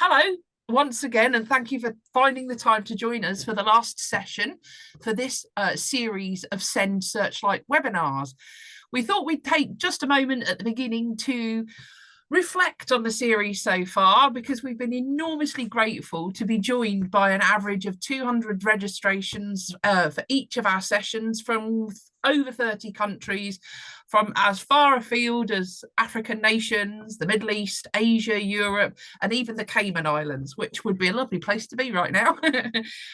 Hello once again, and thank you for finding the time to join us for the last session for this series of Send Searchlight webinars. We thought we'd take just a moment at the beginning to reflect on the series so far, because we've been enormously grateful to be joined by an average of 200 registrations for each of our sessions from over 30 countries, from as far afield as African nations, the Middle East, Asia, Europe, and even the Cayman Islands, which would be a lovely place to be right now.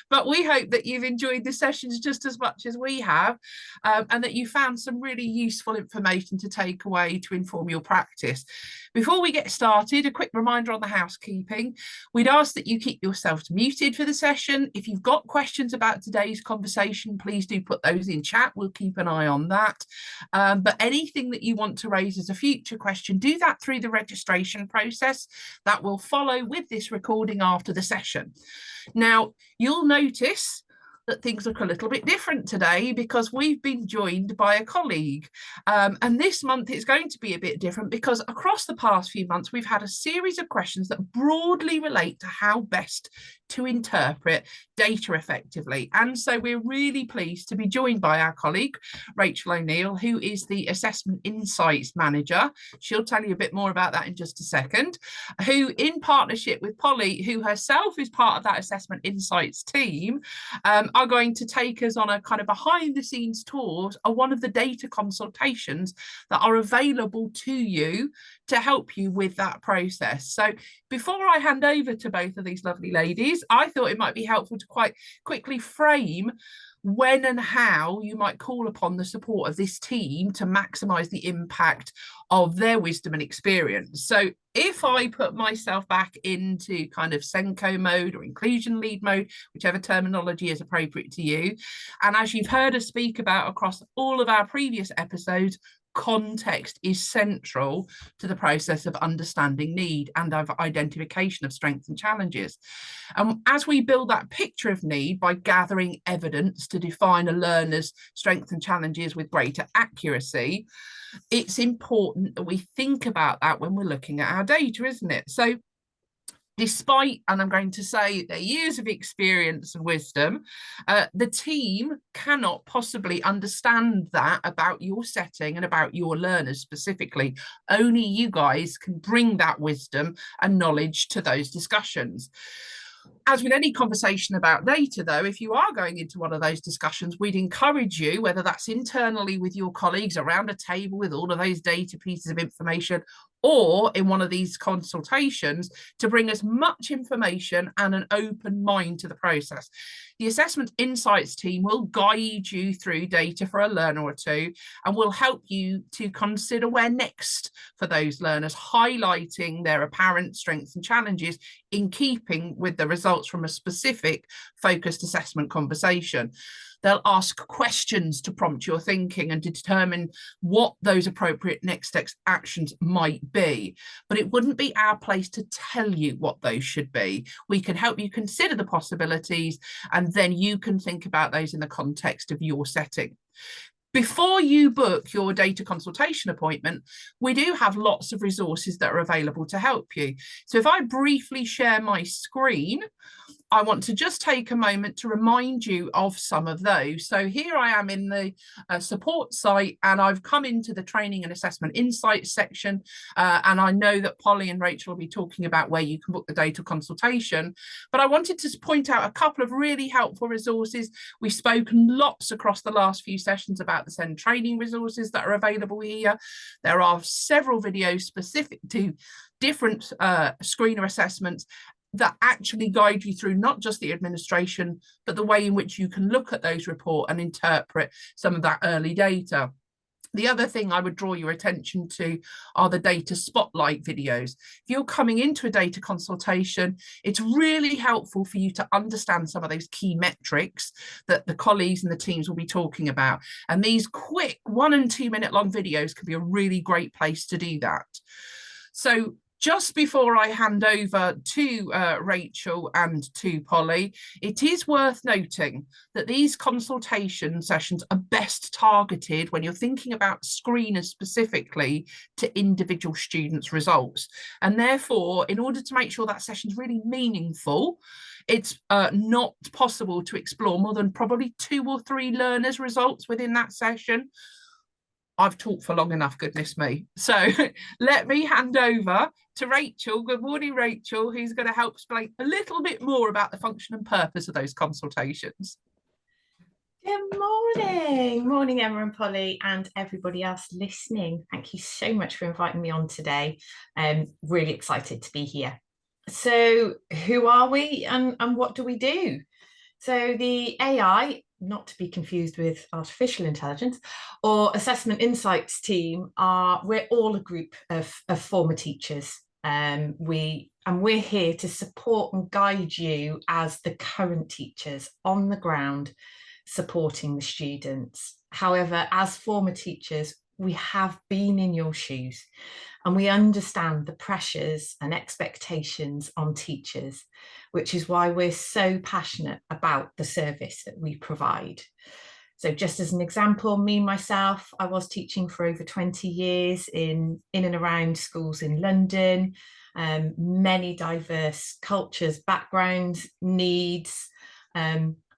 But we hope that you've enjoyed the sessions just as much as we have, and that you found some really useful information to take away to inform your practice. Before we get started, a quick reminder on the housekeeping. We'd ask that you keep yourselves muted for the session. If you've got questions about today's conversation, please do put those in chat. We'll keep an eye on that. But anything that you want to raise as a future question, do that through the registration process that will follow with this recording after the session. Now, you'll notice that things look a little bit different today because we've been joined by a colleague. And this month it's going to be a bit different because across the past few months, we've had a series of questions that broadly relate to how best to interpret data effectively. And so we're really pleased to be joined by our colleague, Rachel O'Neill, who is the Assessment Insights Manager. She'll tell you a bit more about that in just a second, who in partnership with Polly, who herself is part of that Assessment Insights team, are going to take us on a kind of behind the scenes tour of one of the data consultations that are available to you to help you with that process. So before I hand over to both of these lovely ladies, I thought it might be helpful to quite quickly frame when and how you might call upon the support of this team to maximise the impact of their wisdom and experience. So if I put myself back into kind of Senko mode or inclusion lead mode, whichever terminology is appropriate to you, and as you've heard us speak about across all of our previous episodes, context is central to the process of understanding need and of identification of strengths and challenges. And as we build that picture of need by gathering evidence to define a learner's strengths and challenges with greater accuracy, it's important that we think about that when we're looking at our data, isn't it? So despite, and I'm going to say, their years of experience and wisdom, the team cannot possibly understand that about your setting and about your learners specifically. Only you guys can bring that wisdom and knowledge to those discussions. As with any conversation about data, though, if you are going into one of those discussions, we'd encourage you, whether that's internally with your colleagues around a table with all of those data pieces of information, or in one of these consultations, to bring as much information and an open mind to the process. The Assessment Insights team will guide you through data for a learner or two and will help you to consider where next for those learners, highlighting their apparent strengths and challenges in keeping with the results from a specific focused assessment conversation. They'll ask questions to prompt your thinking and determine what those appropriate next step actions might be. But it wouldn't be our place to tell you what those should be. We can help you consider the possibilities, and then you can think about those in the context of your setting. Before you book your data consultation appointment, we do have lots of resources that are available to help you. So if I briefly share my screen, I want to just take a moment to remind you of some of those. So here I am in the support site, and I've come into the training and assessment insights section. And I know that Polly and Rachel will be talking about where you can book the data consultation. But I wanted to point out a couple of really helpful resources. We've spoken lots across the last few sessions about the Send training resources that are available here. There are several videos specific to different screener assessments that actually guide you through not just the administration, but the way in which you can look at those reports and interpret some of that early data. The other thing I would draw your attention to are the data spotlight videos. If you're coming into a data consultation, it's really helpful for you to understand some of those key metrics that the colleagues and the teams will be talking about. And these quick 1 and 2 minute long videos can be a really great place to do that. So Just before I hand over to Rachel and to Polly, it is worth noting that these consultation sessions are best targeted when you're thinking about screeners specifically to individual students' results. And therefore, in order to make sure that session is really meaningful, it's not possible to explore more than probably 2 or 3 learners' results within that session. I've talked for long enough, goodness me. So let me hand over to Rachel. Good morning, Rachel, who's going to help explain a little bit more about the function and purpose of those consultations. Good morning. Morning, Emma and Polly, and everybody else listening. Thank you so much for inviting me on today. I'm really excited to be here. So who are we and what do we do? So the AI, not to be confused with artificial intelligence, or assessment insights team, we're all a group of former teachers. We're here to support and guide you as the current teachers on the ground supporting the students. However, as former teachers, we have been in your shoes and we understand the pressures and expectations on teachers, which is why we're so passionate about the service that we provide. So just as an example, me, myself, I was teaching for over 20 years in and around schools in London, many diverse cultures, backgrounds, needs,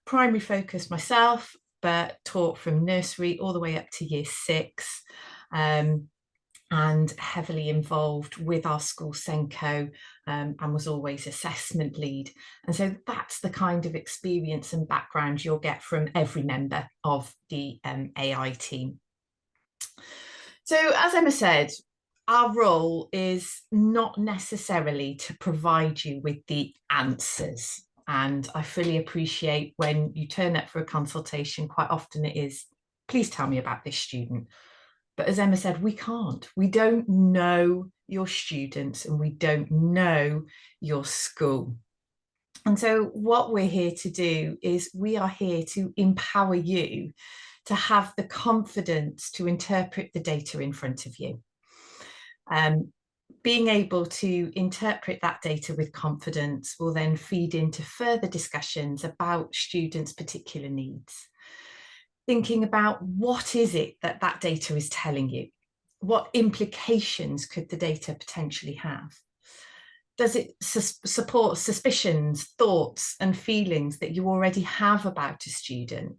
primary focus myself, but taught from nursery all the way up to year 6, and heavily involved with our school Senko, and was always assessment lead. And so that's the kind of experience and background you'll get from every member of the AI team. So as Emma said, our role is not necessarily to provide you with the answers. And I fully appreciate when you turn up for a consultation, quite often it is, please tell me about this student. But as Emma said, we can't. We don't know your students and we don't know your school. And so what we're here to do is we are here to empower you to have the confidence to interpret the data in front of you. Being able to interpret that data with confidence will then feed into further discussions about students' particular needs. Thinking about what is it that that data is telling you? What implications could the data potentially have? Does it support suspicions, thoughts, and feelings that you already have about a student?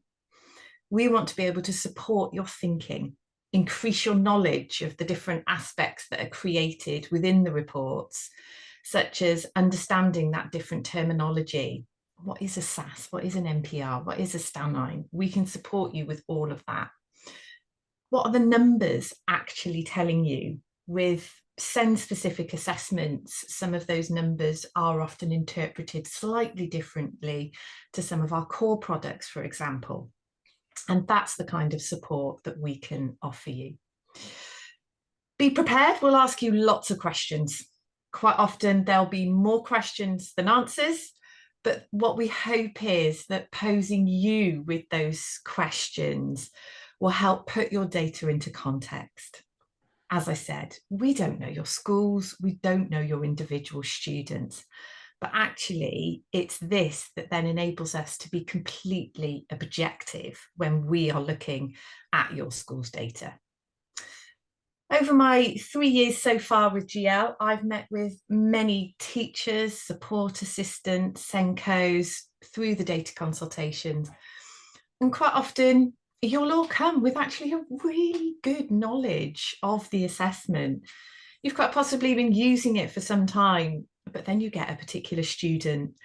We want to be able to support your thinking, increase your knowledge of the different aspects that are created within the reports, such as understanding that different terminology. What is a SAS? What is an NPR? What is a STANine? We can support you with all of that. What are the numbers actually telling you? With SEND-specific assessments, some of those numbers are often interpreted slightly differently to some of our core products, for example. And that's the kind of support that we can offer you. Be prepared, we'll ask you lots of questions. Quite often there'll be more questions than answers, but what we hope is that posing you with those questions will help put your data into context. As I said, we don't know your schools, we don't know your individual students, but actually it's this that then enables us to be completely objective when we are looking at your school's data. Over my 3 years so far with GL, I've met with many teachers, support assistants, Senkos through the data consultations. And quite often you'll all come with actually a really good knowledge of the assessment. You've quite possibly been using it for some time, but then you get a particular student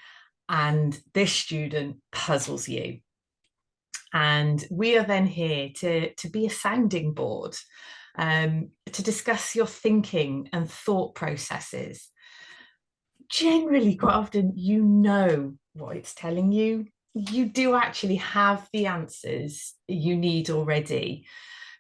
and this student puzzles you. And we are then here to be a sounding board, to discuss your thinking and thought processes. Generally, quite often, you know what it's telling you. You do actually have the answers you need already,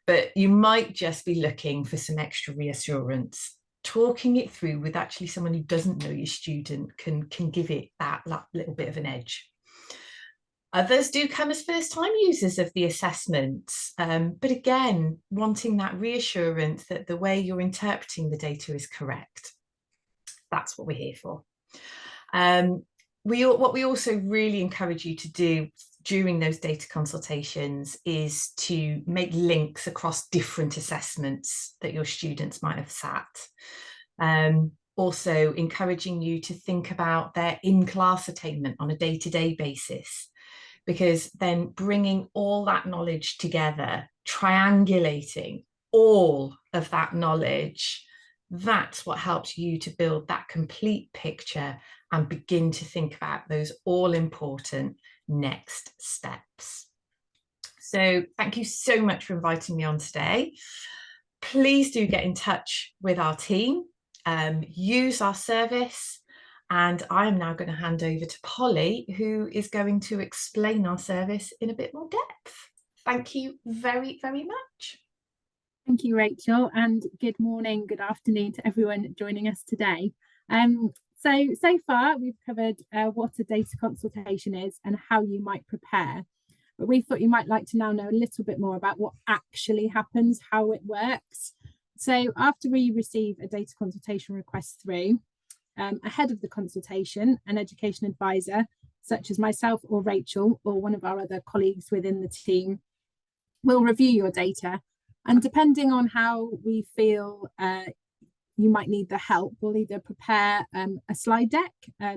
but you might just be looking for some extra reassurance. Talking it through with actually someone who doesn't know your student can give it that little bit of an edge. Others do come as first-time users of the assessments, but again, wanting that reassurance that the way you're interpreting the data is correct. That's what we're here for. What we also really encourage you to do during those data consultations is to make links across different assessments that your students might have sat. Also encouraging you to think about their in-class attainment on a day-to-day basis, because then bringing all that knowledge together, triangulating all of that knowledge, that's what helps you to build that complete picture and begin to think about those all-important next steps. So thank you so much for inviting me on today. Please do get in touch with our team, use our service, and I'm now going to hand over to Polly, who is going to explain our service in a bit more depth. Thank you very, very much. Thank you, Rachel, and good morning, good afternoon to everyone joining us today. So far we've covered what a data consultation is and how you might prepare, but we thought you might like to now know a little bit more about what actually happens, how it works. So after we receive a data consultation request through, ahead of the consultation, an education advisor, such as myself or Rachel or one of our other colleagues within the team, will review your data. And depending on how we feel you might need the help, we'll either prepare a slide deck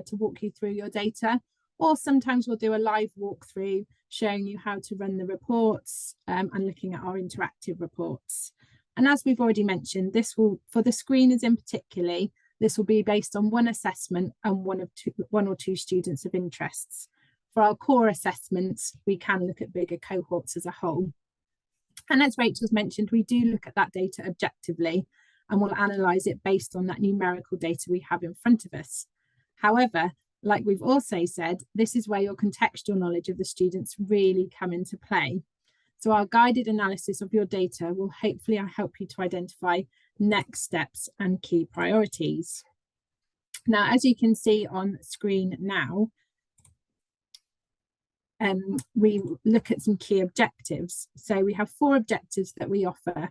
to walk you through your data, or sometimes we'll do a live walkthrough showing you how to run the reports and looking at our interactive reports. And as we've already mentioned, this will, for the screeners in particular, this will be based on one assessment and one or two students of interests. For our core assessments, we can look at bigger cohorts as a whole. And as Rachel's mentioned, we do look at that data objectively and we'll analyse it based on that numerical data we have in front of us. However, like we've also said, this is where your contextual knowledge of the students really come into play. So our guided analysis of your data will hopefully help you to identify next steps and key priorities. Now, as you can see on screen now, we look at some key objectives. So we have 4 objectives that we offer.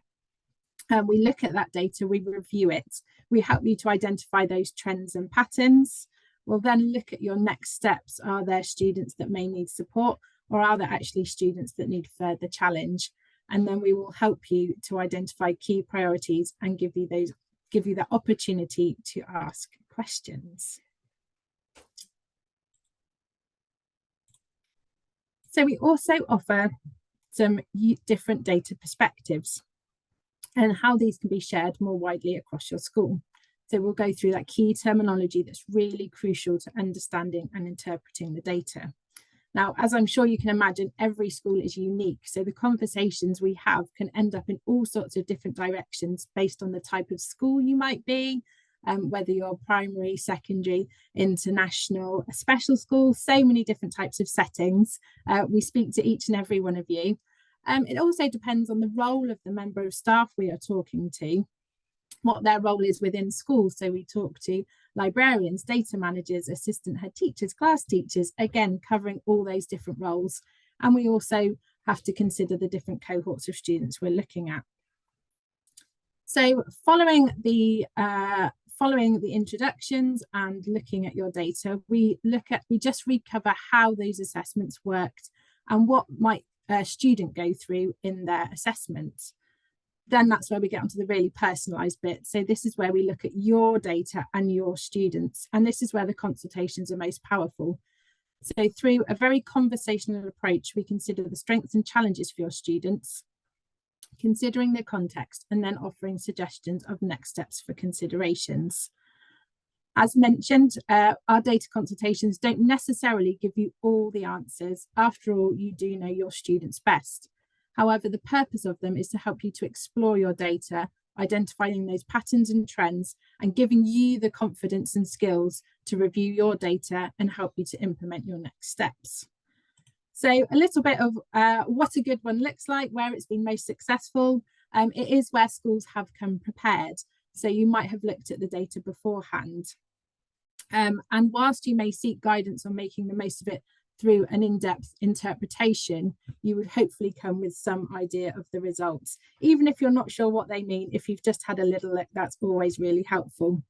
We look at that data, we review it, we help you to identify those trends and patterns. We'll then look at your next steps. Are there students that may need support, or are there actually students that need further challenge? And then we will help you to identify key priorities and give you the opportunity to ask questions. So we also offer some different data perspectives and how these can be shared more widely across your school. So we'll go through that key terminology that's really crucial to understanding and interpreting the data. Now, as I'm sure you can imagine, every school is unique. So the conversations we have can end up in all sorts of different directions based on the type of school you might be, whether you're primary, secondary, international, a special school, so many different types of settings. We speak to each and every one of you. It also depends on the role of the member of staff we are talking to, what their role is within schools. So we talk to librarians, data managers, assistant head teachers, class teachers, again, covering all those different roles. And we also have to consider the different cohorts of students we're looking at. So following the introductions and looking at your data, we just recover how those assessments worked and what might a student go through in their assessment. Then that's where we get onto the really personalised bit. So this is where we look at your data and your students, and this is where the consultations are most powerful. So through a very conversational approach, we consider the strengths and challenges for your students, considering the context, and then offering suggestions of next steps for considerations. As mentioned, our data consultations don't necessarily give you all the answers. After all, you do know your students best. However, the purpose of them is to help you to explore your data, identifying those patterns and trends, and giving you the confidence and skills to review your data and help you to implement your next steps. So a little bit of what a good one looks like, where it's been most successful. It is where schools have come prepared. So you might have looked at the data beforehand. And whilst you may seek guidance on making the most of it through an in-depth interpretation, you would hopefully come with some idea of the results. Even if you're not sure what they mean, if you've just had a little look, that's always really helpful.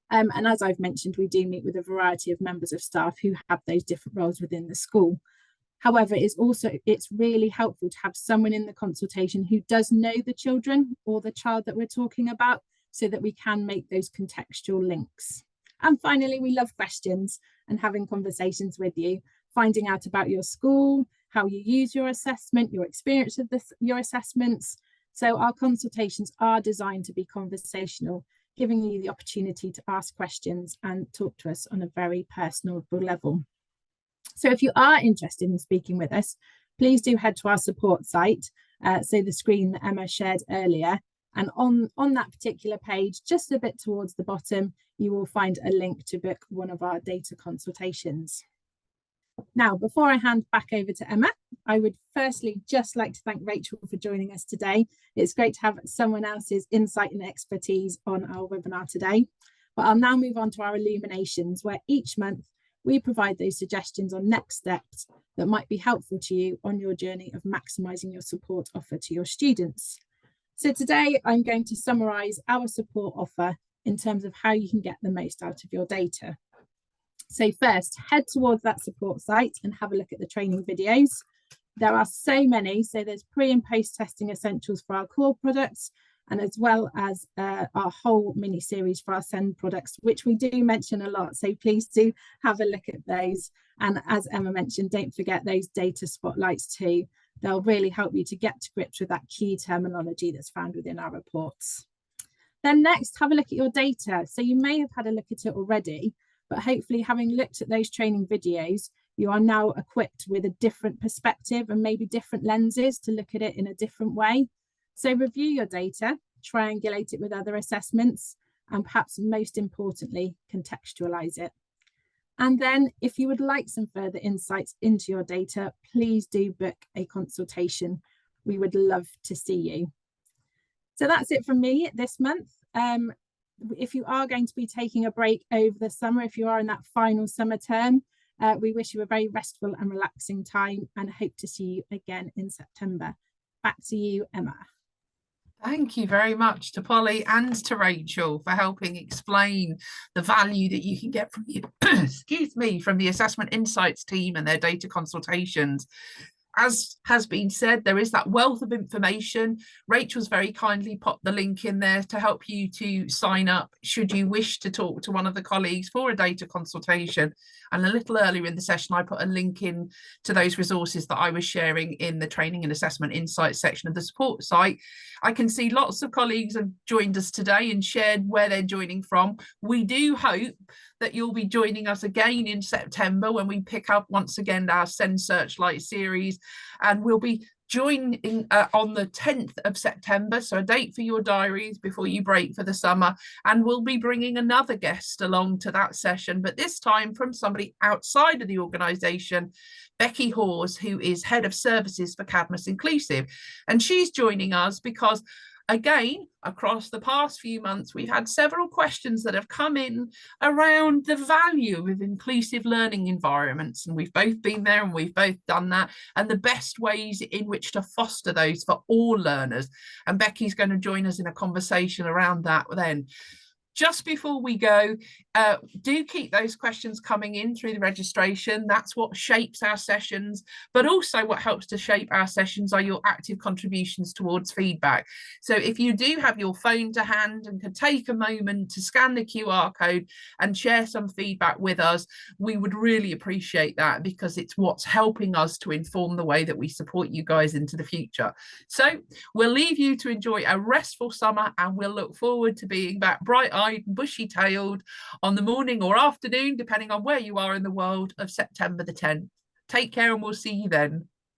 And as I've mentioned, we do meet with a variety of members of staff who have those different roles within the school. However, it's really helpful to have someone in the consultation who does know the children or the child that we're talking about, so that we can make those contextual links. And finally, we love questions and having conversations with you, finding out about your school, how you use your assessment, your experience of your assessments. So our consultations are designed to be conversational, giving you the opportunity to ask questions and talk to us on a very personal level. So if you are interested in speaking with us, please do head to our support site, so the screen that Emma shared earlier. And on that particular page, just a bit towards the bottom, you will find a link to book one of our data consultations. Now, before I hand back over to Emma, I would firstly just like to thank Rachel for joining us today. It's great to have someone else's insight and expertise on our webinar today. But I'll now move on to our illuminations, where each month we provide those suggestions on next steps that might be helpful to you on your journey of maximising your support offer to your students. So today I'm going to summarise our support offer in terms of how you can get the most out of your data. So first, head towards that support site and have a look at the training videos. There are so many, so there's pre and post testing essentials for our core products, and as well as our whole mini series for our SEND products, which we do mention a lot. So please do have a look at those. And as Emma mentioned, don't forget those data spotlights too. They'll really help you to get to grips with that key terminology that's found within our reports. Then next, have a look at your data. So you may have had a look at it already, but hopefully having looked at those training videos, you are now equipped with a different perspective and maybe different lenses to look at it in a different way. So review your data, triangulate it with other assessments, and perhaps most importantly, contextualize it. And then if you would like some further insights into your data, please do book a consultation. We would love to see you. So that's it from me this month. If you are going to be taking a break over the summer, if you are in that final summer term, we wish you a very restful and relaxing time and hope to see you again in September. Back to you, Emma. Thank you very much to Polly and to Rachel for helping explain the value that you can get from the, excuse me, from the Assessment Insights team and their data consultations. As has been said, there is that wealth of information. Rachel's very kindly popped the link in there to help you to sign up should you wish to talk to one of the colleagues for a data consultation. And a little earlier in the session, I put a link in to those resources that I was sharing in the Training and Assessment Insights section of the support site. I can see lots of colleagues have joined us today and shared where they're joining from. We do hope that you'll be joining us again in September when we pick up once again our Send Searchlight series, and we'll be joining on the 10th of September, so a date for your diaries before you break for the summer, and we'll be bringing another guest along to that session, but this time from somebody outside of the organisation, Becky Hawes, who is Head of Services for Cadmus Inclusive, and she's joining us because again, across the past few months, we've had several questions that have come in around the value of inclusive learning environments. And we've both been there and we've both done that, and the best ways in which to foster those for all learners. And Becky's going to join us in a conversation around that then. Just before we go, do keep those questions coming in through the registration. That's what shapes our sessions, but also what helps to shape our sessions are your active contributions towards feedback. So if you do have your phone to hand and can take a moment to scan the QR code and share some feedback with us, we would really appreciate that, because it's what's helping us to inform the way that we support you guys into the future. So we'll leave you to enjoy a restful summer, and we'll look forward to being back bright-eyed and bushy-tailed on the morning or afternoon, depending on where you are in the world, of September the 10th. Take care and we'll see you then.